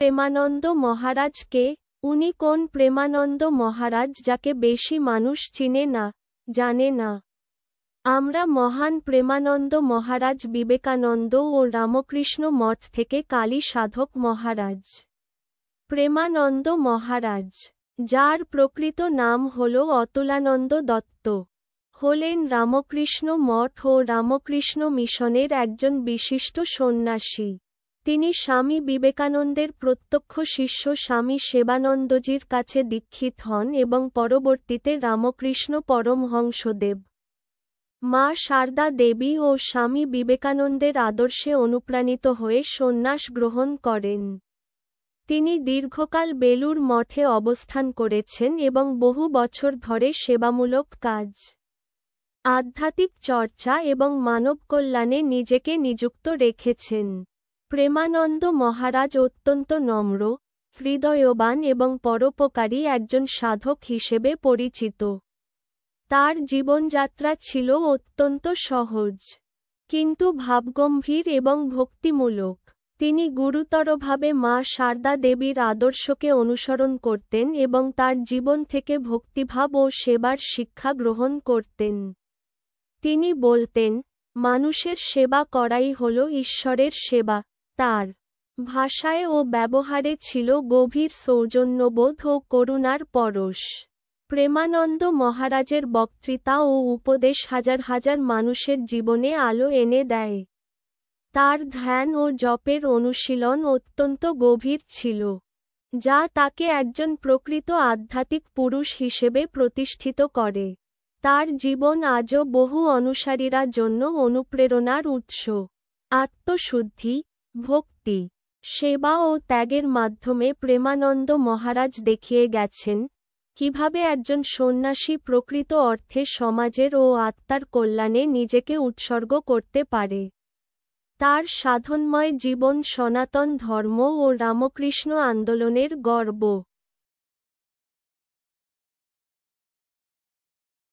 প্রেমানন্দ মহারাজ কে? উনি কোন প্রেমানন্দ মহারাজ যাকে বেশি মানুষ চিনে না, জানে না? আমরা মহান প্রেমানন্দ মহারাজ বিবেকানন্দ ও রামকৃষ্ণ মঠ থেকে কালী সাধক মহারাজ। প্রেমানন্দ মহারাজ, যার প্রকৃত নাম হল অতুলানন্দ দত্ত, হলেন রামকৃষ্ণ মঠ ও রামকৃষ্ণ মিশনের একজন বিশিষ্ট সন্ন্যাসী। তিনি স্বামী বিবেকানন্দের প্রত্যক্ষ শিষ্য স্বামী সেবানন্দজির কাছে দীক্ষিত হন এবং পরবর্তীতে রামকৃষ্ণ পরমহংসদেব, মা শারদা দেবী ও স্বামী বিবেকানন্দের আদর্শে অনুপ্রাণিত হয়ে সন্ন্যাস গ্রহণ করেন। তিনি দীর্ঘকাল বেলুড় মঠে অবস্থান করেছেন এবং বহু বছর ধরে সেবামূলক কাজ, আধ্যাত্মিক চর্চা এবং মানব কল্যাণে নিজেকে নিযুক্ত রেখেছেন। প্রেমানন্দ মহারাজ অত্যন্ত নম্র, হৃদয়বান এবং পরোপকারী একজন সাধক হিসেবে পরিচিত। তার জীবনযাত্রা ছিল অত্যন্ত সহজ, কিন্তু ভাবগম্ভীর এবং ভক্তিমূলক। তিনি গুরুতরভাবে মা শারদা দেবীর আদর্শকে অনুসরণ করতেন এবং তার জীবন থেকে ভক্তিভাব ও সেবার শিক্ষা গ্রহণ করতেন। তিনি বলতেন, মানুষের সেবা করাই হল ঈশ্বরের সেবা। তার ভাষায় ও ব্যবহারে ছিল গভীর সৌজন্যবোধ ও করুণার পরশ। প্রেমানন্দ মহারাজের বক্তৃতা ও উপদেশ হাজার হাজার মানুষের জীবনে আলো এনে দেয়। তার ধ্যান ও জপের অনুশীলন অত্যন্ত গভীর ছিল, যা তাকে একজন প্রকৃত আধ্যাত্মিক পুরুষ হিসেবে প্রতিষ্ঠিত করে। তার জীবন আজও বহু অনুসারীরা জন্য অনুপ্রেরণার উৎস। আত্মশুদ্ধি, ভক্তি, সেবা ও ত্যাগের মাধ্যমে প্রেমানন্দ মহারাজ দেখিয়ে গেছেন কিভাবে একজন সন্ন্যাসী প্রকৃত অর্থে সমাজের ও আত্মার কল্যাণে নিজেকে উৎসর্গ করতে পারে। তার সাধনময় জীবন সনাতন ধর্ম ও রামকৃষ্ণ আন্দোলনের গর্ব।